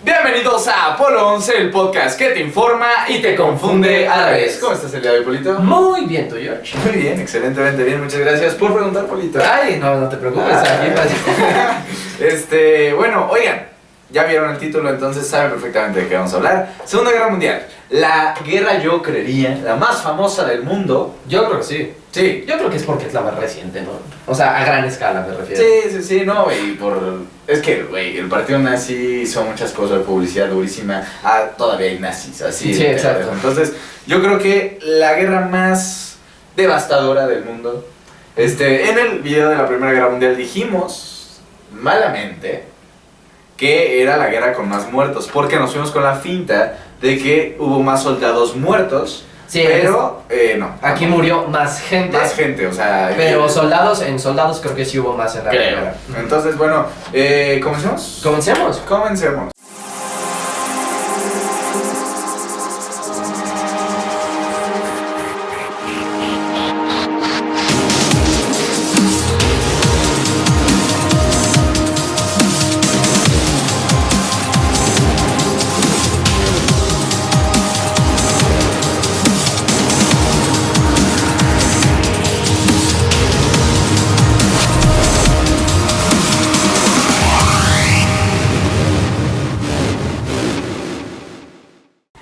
Bienvenidos a Apolo 11, el podcast que te informa y te confunde a la vez. ¿Cómo estás el día de hoy, Polito? Muy bien, tú, George. Muy bien, excelentemente bien. Muchas gracias por preguntar, Polito. Ay, no te preocupes. Bueno, oigan, ya vieron el título, entonces saben perfectamente de qué vamos a hablar. Segunda Guerra Mundial. La guerra, yo creería, la más famosa del mundo. Yo creo que sí. Sí. Yo creo que es porque es la más reciente, ¿no? O sea, a gran escala me refiero. Sí, no, güey, Es que, güey, el partido nazi hizo muchas cosas, publicidad durísima. Todavía hay nazis, así. Sí, exacto. Entonces, yo creo que la guerra más devastadora del mundo. En el video de la Primera Guerra Mundial dijimos, malamente, que era la guerra con más muertos, porque nos fuimos con la finta de que hubo más soldados muertos. Sí, pero no. Aquí murió más gente. Más gente, o sea. Pero en soldados creo que sí hubo más en la guerra. Entonces, bueno, ¿comencemos? Comencemos.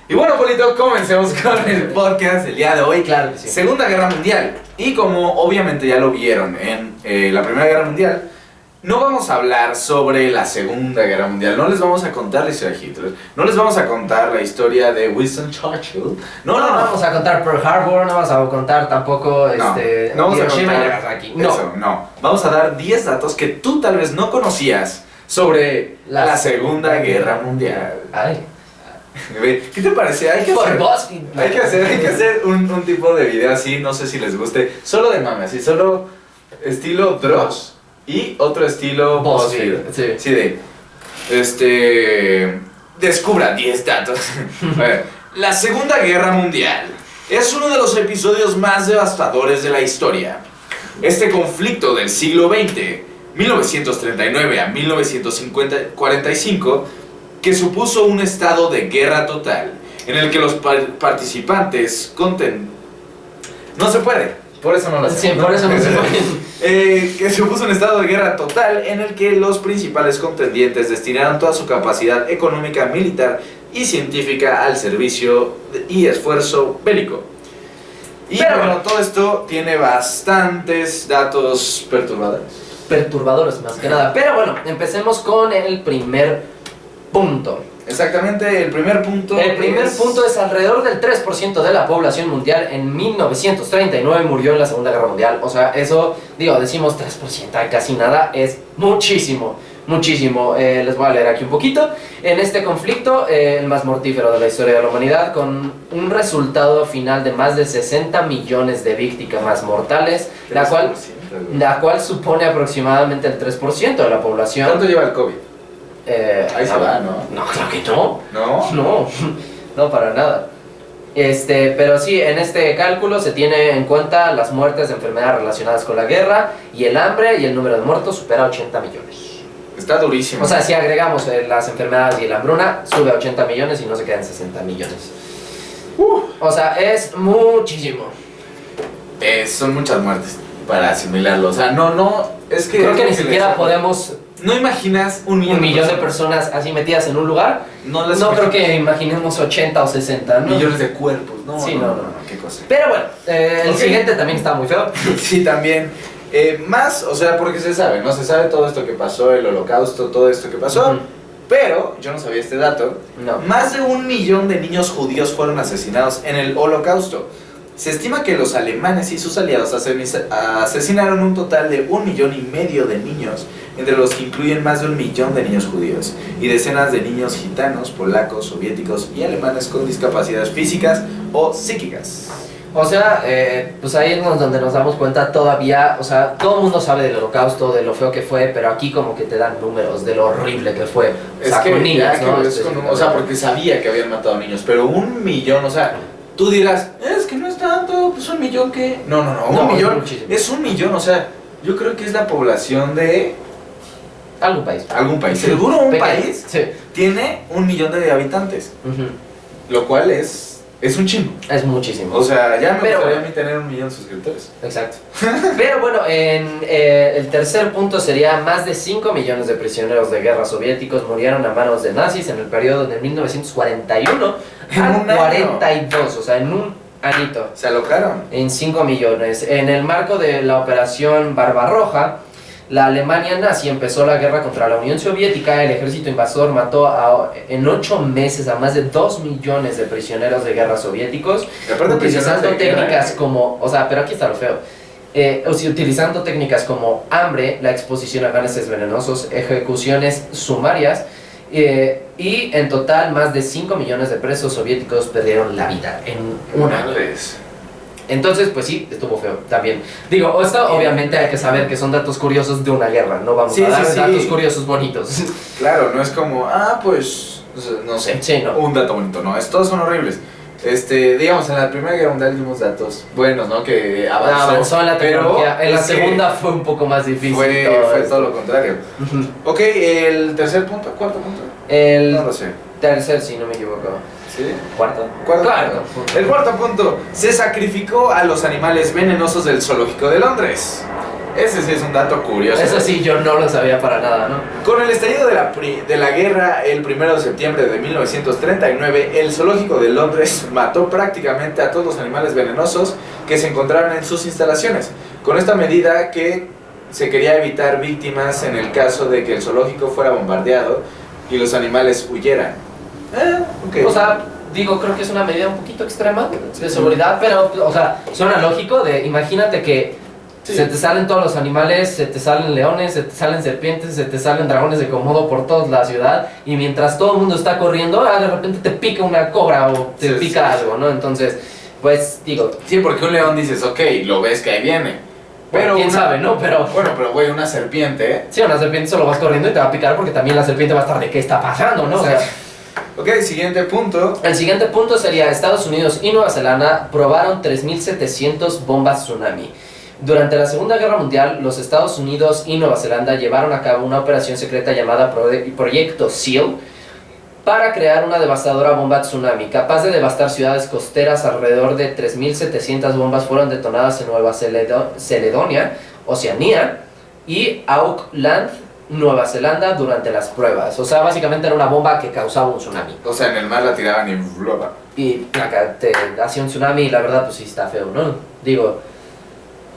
Y bueno, Polito, comencemos con el podcast el día de hoy. Claro que sí. Segunda Guerra Mundial. Y como obviamente ya lo vieron en la Primera Guerra Mundial, no vamos a hablar sobre la Segunda Guerra Mundial. No les vamos a contar la historia de Hitler. No les vamos a contar la historia de Winston Churchill. No vamos a contar Pearl Harbor, no vamos a contar tampoco no vamos Hiroshima a y contar Nagasaki. Eso, no. Vamos a dar 10 datos que tú tal vez no conocías sobre la Segunda Guerra Mundial. Ay. ¿Qué te parece? Hay que hacer un tipo de video así, no sé si les guste, solo de mame, así, solo estilo Dross y otro estilo BuzzFeed. Sí. Descubra 10 datos. A ver, la Segunda Guerra Mundial es uno de los episodios más devastadores de la historia. Este conflicto del siglo XX, 1939 a 1945, que supuso un estado de guerra total, en el que los participantes no se puede, por eso no lo hacemos. Sí, por eso no se puede. Que supuso un estado de guerra total, en el que los principales contendientes destinaron toda su capacidad económica, militar y científica al servicio y esfuerzo bélico. Pero bueno, todo esto tiene bastantes datos Perturbadores más que nada. Pero bueno, empecemos con el primer punto. Exactamente, el primer punto es alrededor del 3% de la población mundial en 1939 murió en la Segunda Guerra Mundial. O sea, eso, decimos 3%, casi nada, es muchísimo. Les voy a leer aquí un poquito. En este conflicto, el más mortífero de la historia de la humanidad, con un resultado final de más de 60 millones de víctimas mortales, la cual supone aproximadamente el 3% de la población. ¿Cuánto lleva el COVID? Ahí se va, ¿no? No, claro que no. ¿No? No, para nada. Pero sí, en este cálculo se tiene en cuenta las muertes de enfermedades relacionadas con la guerra y el hambre, y el número de muertos supera 80 millones. Está durísimo. O sea, si agregamos las enfermedades y la hambruna, sube a 80 millones y no se quedan 60 millones. O sea, es muchísimo. Son muchas muertes para asimilarlo. O sea, es que... Creo que ni siquiera podemos... ¿No imaginas un millón de personas así metidas en un lugar? No creo que imaginemos 80 o 60, ¿no? Millones de cuerpos, ¿no? Sí, no, qué cosa. Pero bueno, el siguiente también está muy feo. Sí, también. O sea, porque se sabe, ¿no? Se sabe todo esto que pasó, el holocausto, todo esto que pasó. Pero, yo no sabía este dato. No. Más de 1 millón de niños judíos fueron asesinados en el holocausto. Se estima que los alemanes y sus aliados asesinaron un total de 1,5 millones de niños, entre los que incluyen más de 1 millón de niños judíos y decenas de niños gitanos, polacos, soviéticos y alemanes con discapacidades físicas o psíquicas. O sea, pues ahí es donde nos damos cuenta todavía, o sea, todo el mundo sabe del holocausto, de lo feo que fue, pero aquí como que te dan números de lo horrible que fue. Es que con niños, ¿no? O sea, porque sabía que habían matado niños, pero 1 millón, o sea, tú dirás, es que no es tanto, pues 1 millón que... No, 1 millón, es 1 millón, o sea, yo creo que es la población de... Algún país. ¿Seguro un pequeño país? Sí. tiene 1 millón de habitantes, lo cual es un chingo. Es muchísimo. O sea, ya me Pero- gustaría a mí tener 1 millón de suscriptores. Exacto. Pero bueno, el tercer punto sería más de 5 millones de prisioneros de guerra soviéticos murieron a manos de nazis en el periodo de 1941 En al un año. 42, o sea, en un añito. Se alocaron. En 5 millones. En el marco de la operación Barbarroja, la Alemania nazi empezó la guerra contra la Unión Soviética. El ejército invasor mató en 8 meses a más de 2 millones de prisioneros de guerra soviéticos, Y aparte utilizando prisioneros de guerra, técnicas como, o sea, pero aquí está lo feo, utilizando técnicas como hambre, la exposición a gases venenosos, ejecuciones sumarias, y en total más de 5 millones de presos soviéticos perdieron la vida en un año. Madres. Entonces, pues sí, estuvo feo también. Digo, esto obviamente hay que saber que son datos curiosos de una guerra, no vamos Sí, a dar sí, sí. datos curiosos bonitos. Claro, no es como, pues, no sé, Sí, no. un dato bonito, no, todos son horribles. Digamos, en la Primera Guerra Mundial dimos datos buenos, ¿no? Que Avanzó en la pero tecnología. En la es que segunda fue un poco más difícil. fue esto. todo lo contrario. Ujú. Ok, el tercer punto, cuarto punto. El No lo sé. tercer, si no me equivoco. ¿Sí? ¿Cuarto? Cuarto punto. El cuarto punto, se sacrificó a los animales venenosos del zoológico de Londres. Ese sí es un dato curioso. Eso sí, yo no lo sabía para nada, ¿no? Con el estallido de la guerra el 1 de septiembre de 1939, el zoológico de Londres mató prácticamente a todos los animales venenosos que se encontraban en sus instalaciones. Con esta medida que se quería evitar víctimas en el caso de que el zoológico fuera bombardeado y los animales huyeran. Ok. O sea, digo, creo que es una medida un poquito extrema de seguridad, pero, o sea, suena lógico de, imagínate que Sí. se te salen todos los animales, se te salen leones, se te salen serpientes, se te salen dragones de Komodo por toda la ciudad, y mientras todo el mundo está corriendo, de repente te pica una cobra o te Sí, pica sí, algo, ¿no? Entonces, pues, digo, Sí, porque un león dices, ok, lo ves que ahí viene. Pero quién una- sabe, ¿no? Pero... Bueno, pero güey, una serpiente. Sí, una serpiente solo vas corriendo y te va a picar porque también la serpiente va a estar de qué está pasando, ¿no? O sea, Ok, siguiente punto. el siguiente punto sería Estados Unidos y Nueva Zelanda probaron 3.700 bombas tsunami. Durante la Segunda Guerra Mundial, los Estados Unidos y Nueva Zelanda llevaron a cabo una operación secreta llamada Proyecto SEAL para crear una devastadora bomba tsunami, capaz de devastar ciudades costeras. Alrededor de 3.700 bombas fueron detonadas en Nueva Caledonia, Oceanía y Auckland, Nueva Zelanda, durante las pruebas. O sea, básicamente era una bomba que causaba un tsunami. O sea, en el mar la tiraban y bloba. Y acá te hacía un tsunami y la verdad pues sí está feo, ¿no? Digo,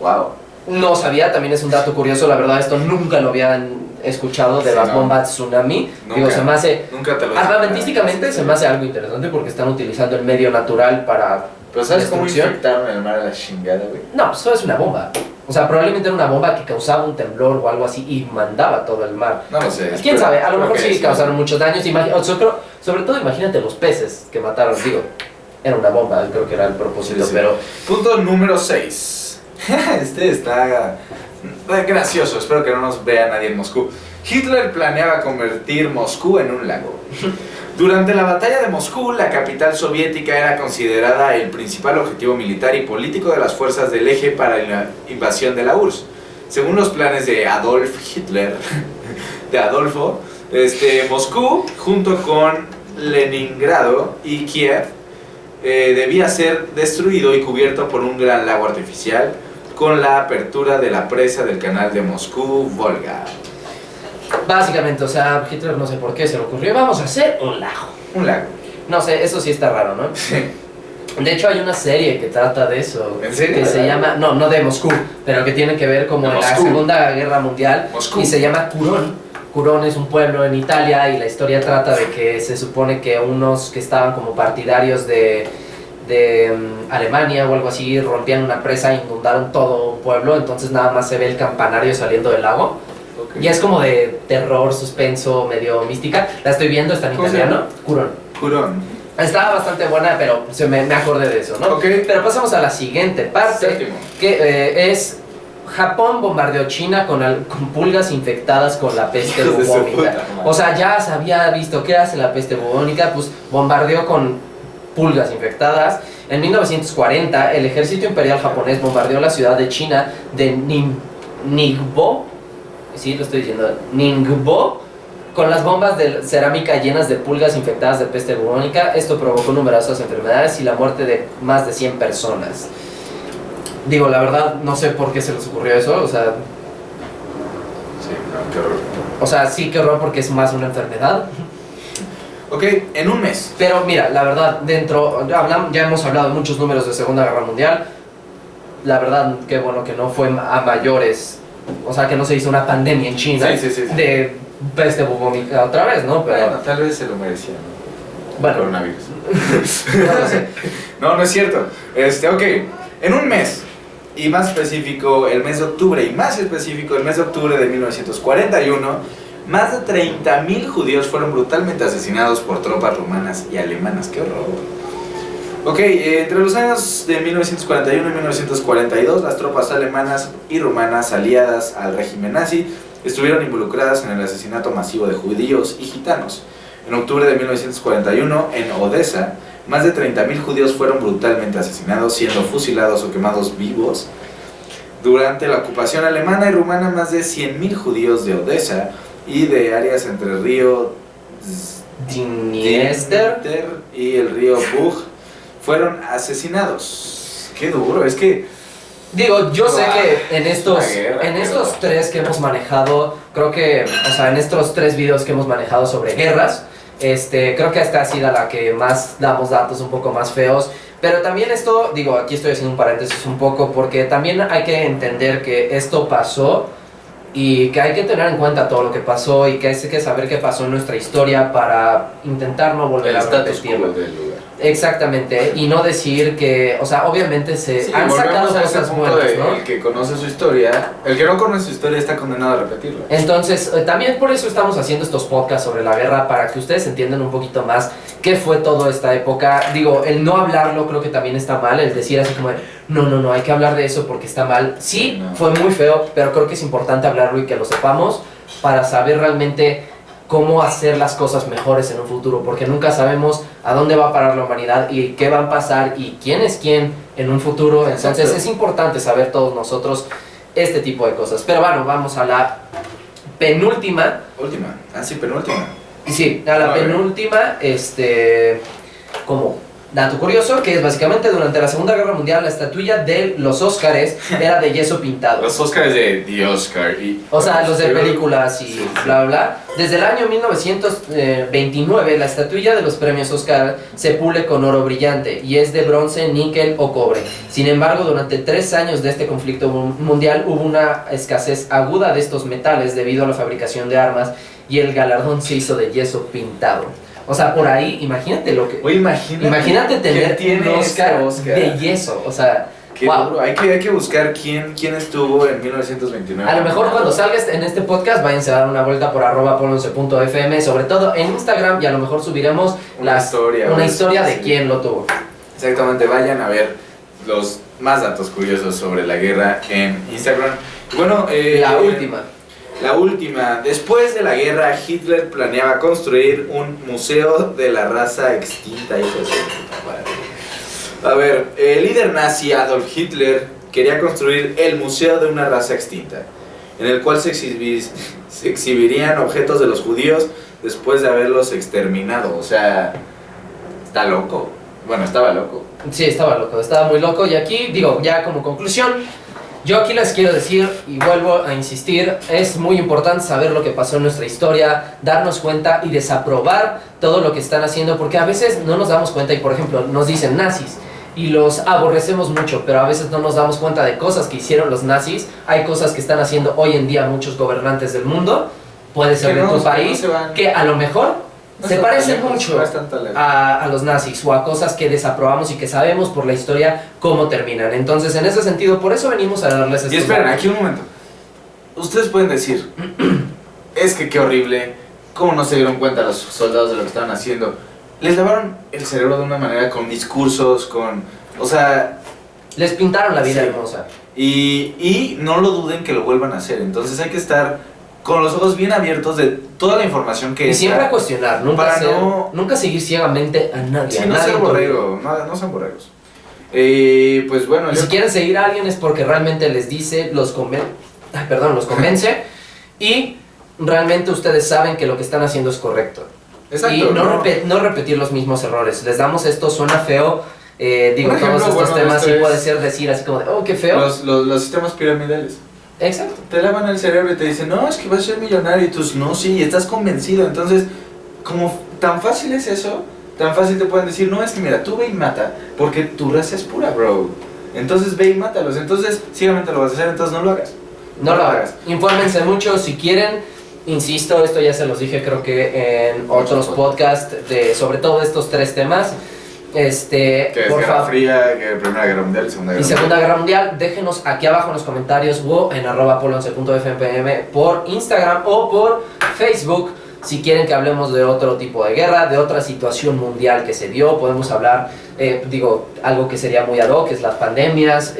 Wow. no sabía, también es un dato curioso, la verdad esto nunca lo habían escuchado de Sí, las no. bombas tsunami. Nunca. Digo, se me hace... Nunca te lo Armamentísticamente se me hace algo interesante porque están utilizando el medio natural para... Pero ¿sabes cómo destrucción. infectaron el mar a la chingada, güey? No, eso es una bomba. O sea, probablemente era una bomba que causaba un temblor o algo así y mandaba todo el mar. No lo sé. ¿Quién sabe? A lo creo mejor que sí causaron muchos daños. Sobre todo imagínate los peces que mataron. Digo, era una bomba, creo que era el propósito, Sí, sí. pero... Punto número 6. Este está gracioso, espero que no nos vea nadie en Moscú. Hitler planeaba convertir Moscú en un lago. Durante la batalla de Moscú, la capital soviética era considerada el principal objetivo militar y político de las fuerzas del eje para la invasión de la URSS. Según los planes de Adolf Hitler, de Adolfo, Moscú, junto con Leningrado y Kiev, debía ser destruido y cubierto por un gran lago artificial con la apertura de la presa del canal de Moscú-Volga. Básicamente, o sea, Hitler no sé por qué se le ocurrió, vamos a hacer un lago. Un lago. No sé, eso sí está raro, ¿no? De hecho, hay una serie que trata de eso. ¿En serio? Que se llama, no de Moscú, pero que tiene que ver como De en la Moscú. Segunda Guerra Mundial. Moscú. Y se llama Curón. Curón es un pueblo en Italia y la historia trata de que se supone que unos que estaban como partidarios de Alemania o algo así rompían una presa e inundaron todo un pueblo, entonces nada más se ve el campanario saliendo del lago. Okay. Y es como de terror, suspenso, medio mística. La estoy viendo, está en ¿Cómo se italiano. llama? Curón. Curón. Estaba bastante buena, pero me acordé de eso, ¿no? Ok. Pero pasamos a la siguiente parte, Séptimo. que es Japón bombardeó China con pulgas infectadas con la peste Hijos de su bubónica. puta madre. O sea, ya se había visto qué hace la peste bubónica, pues bombardeó con pulgas infectadas. En 1940, el ejército imperial japonés bombardeó la ciudad de China de Ningbo, sí, lo estoy diciendo, Ningbo, Con las bombas de cerámica llenas de pulgas infectadas de peste bubónica, esto provocó numerosas enfermedades y la muerte de más de 100 personas. Digo, la verdad, no sé por qué se les ocurrió eso, o sea... Sí, no, qué horror. O sea, sí, qué horror porque es más una enfermedad. Ok, en un mes. Pero mira, la verdad, ya hemos hablado de muchos números de Segunda Guerra Mundial. La verdad, qué bueno que no fue a mayores. O sea, que no se hizo una pandemia en China Sí. de peste bubónica otra vez, ¿no? Pero, Bueno, tal vez se lo merecía, ¿no? bueno, Coronavirus. no lo sé. No es cierto. Ok, en un mes, y más específico el mes de octubre, y más específico el mes de octubre de 1941, más de 30.000 judíos fueron brutalmente asesinados por tropas rumanas y alemanas. ¡Qué horror! Ok, entre los años de 1941 y 1942, las tropas alemanas y rumanas aliadas al régimen nazi estuvieron involucradas en el asesinato masivo de judíos y gitanos. En octubre de 1941, en Odessa, más de 30.000 judíos fueron brutalmente asesinados, siendo fusilados o quemados vivos. Durante la ocupación alemana y rumana, más de 100.000 judíos de Odessa y de áreas entre el río Dniester y el río Bug fueron asesinados. Qué duro, es que... Digo, yo sé que en estos guerra. tres que hemos manejado, creo que, o sea, en estos 3 videos que hemos manejado sobre guerras, creo que esta ha sido la que más damos datos un poco más feos. Pero también esto, digo, aquí estoy haciendo un paréntesis un poco, porque también hay que entender que esto pasó y que hay que tener en cuenta todo lo que pasó y que hay que saber qué pasó en nuestra historia para intentar no volver a repetirlo. Exactamente, y no decir que, o sea, obviamente se han sacado cosas buenas, ¿no? El que conoce su historia, el que no conoce su historia está condenado a repetirla. Entonces, también por eso estamos haciendo estos podcasts sobre la guerra, para que ustedes entiendan un poquito más qué fue toda esta época. Digo, el no hablarlo creo que también está mal, el decir así como, no, hay que hablar de eso porque está mal. Sí, no. fue muy feo, pero creo que es importante hablarlo y que lo sepamos para saber realmente cómo hacer las cosas mejores en un futuro, porque nunca sabemos a dónde va a parar la humanidad y qué va a pasar y quién es quién en un futuro. Entonces Exacto. es importante saber todos nosotros este tipo de cosas. Pero bueno, vamos a la penúltima. Penúltima. Sí, a la penúltima, como dato curioso, que es básicamente durante la Segunda Guerra Mundial la estatuilla de los Óscares era de yeso pintado. Los Óscares de The Oscar. O sea, los de películas y bla bla. Desde el año 1929 la estatuilla de los premios Oscar se pule con oro brillante y es de bronce, níquel o cobre. Sin embargo, durante 3 años de este conflicto mundial hubo una escasez aguda de estos metales debido a la fabricación de armas y el galardón se hizo de yeso pintado. O sea, por ahí, imagínate lo que... Oye, imagínate tener tiene un Oscar Oscar de yeso, o sea... Qué wow. duro. Hay que buscar quién estuvo en 1929. A lo mejor cuando salgas en este podcast, váyanse a dar una vuelta por @polonce.fm, sobre todo en Instagram, y a lo mejor subiremos una historia de sí. quién lo tuvo. Exactamente, vayan a ver los más datos curiosos sobre la guerra en Instagram. Bueno, La última. Después de la guerra, Hitler planeaba construir un museo de la raza extinta. Hijo de su puta madre. A ver, el líder nazi Adolf Hitler quería construir el museo de una raza extinta, en el cual se exhibirían objetos de los judíos después de haberlos exterminado. O sea, está loco. Bueno, estaba loco. Sí, estaba muy loco. Y aquí, digo, ya como conclusión, yo aquí les quiero decir, y vuelvo a insistir, es muy importante saber lo que pasó en nuestra historia, darnos cuenta y desaprobar todo lo que están haciendo, porque a veces no nos damos cuenta y, por ejemplo, nos dicen nazis y los aborrecemos mucho, pero a veces no nos damos cuenta de cosas que hicieron los nazis. Hay cosas que están haciendo hoy en día muchos gobernantes del mundo, puede ser de tu país, que a lo mejor se parecen mucho a los nazis o a cosas que desaprobamos y que sabemos por la historia cómo terminan. Entonces, en ese sentido, por eso venimos a darles estos Y esperen, datos. aquí un momento. Ustedes pueden decir, es que qué horrible, cómo no se dieron cuenta los soldados de lo que estaban haciendo. Les lavaron el cerebro de una manera con discursos, o sea... Les pintaron la vida sí. hermosa. Y no lo duden que lo vuelvan a hacer. Entonces hay que estar con los ojos bien abiertos de toda la información que Y está. siempre a cuestionar, nunca seguir ciegamente a nadie. Sí, a no nadie sean en tu vida. borregos, no sean borregos. Pues bueno, Y si quieren seguir a alguien es porque realmente les dice, los convence. Y realmente ustedes saben que lo que están haciendo es correcto. Exacto. Y no repetir los mismos errores. Les damos esto, suena feo. Digo, ejemplo, todos estos temas sí es puede ser decir así como de, oh, qué feo. Los sistemas piramidales. Exacto. Te lavan el cerebro y te dicen, no, es que vas a ser millonario. Y tú, no, sí, estás convencido. Entonces, como tan fácil es eso, tan fácil te pueden decir, no, es que mira, tú ve y mata, porque tu raza es pura, bro. Entonces ve y mátalos. Entonces, ciegamente lo vas a hacer, entonces no lo hagas. No lo hagas. Infórmense mucho si quieren. Insisto, esto ya se los dije creo que en otros podcasts sobre todo estos 3 temas. Que es Guerra Fría, que Primera Guerra Mundial y Segunda Guerra Mundial. Déjenos aquí abajo en los comentarios o en @polo11.fmpm por Instagram o por Facebook. Si quieren que hablemos de otro tipo de guerra, de otra situación mundial que se dio, podemos hablar, algo que sería muy ad hoc, es las pandemias.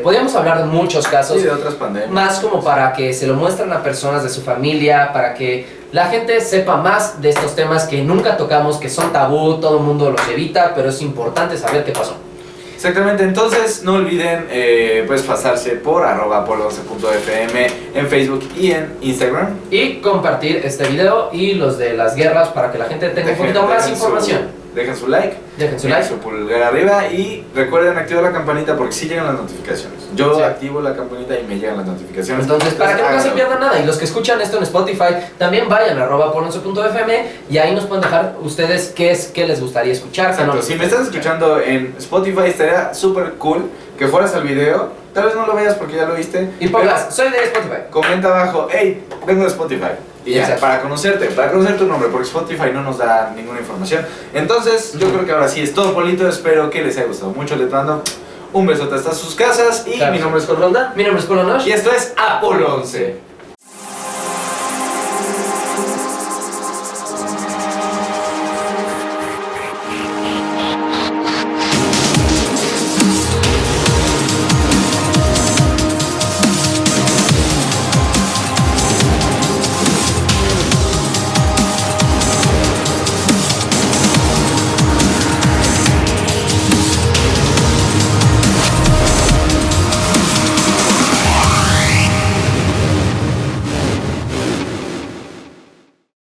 Podríamos hablar de muchos casos. Sí, de otras pandemias. Más como para que se lo muestren a personas de su familia, para que la gente sepa más de estos temas que nunca tocamos, que son tabú, todo el mundo los evita, pero es importante saber qué pasó. Exactamente, entonces no olviden pues pasarse por @polo11.fm en Facebook y en Instagram. Y compartir este video y los de las guerras para que la gente tenga un poquito más información. Dejen su like, su pulgar arriba y recuerden activar la campanita porque sí llegan las notificaciones. Yo activo la campanita y me llegan las notificaciones. Entonces, para que no se pierdan nada. Y los que escuchan esto en Spotify, también vayan a @polo11.fm y ahí nos pueden dejar ustedes qué les gustaría escuchar. Exacto, si me estás escuchando en Spotify estaría súper cool que fueras al video. Tal vez no lo veas porque ya lo viste. Y pongas, soy de Spotify. Comenta abajo, hey, vengo de Spotify. Y ya, para conocer tu nombre, porque Spotify no nos da ninguna información. Entonces, yo creo que ahora sí es todo, Polito. Espero que les haya gustado mucho. Les mando un besote hasta sus casas. Y mi nombre es Jorge Roldán. Mi nombre es Polo Nosh. Y esto es Apolo 11.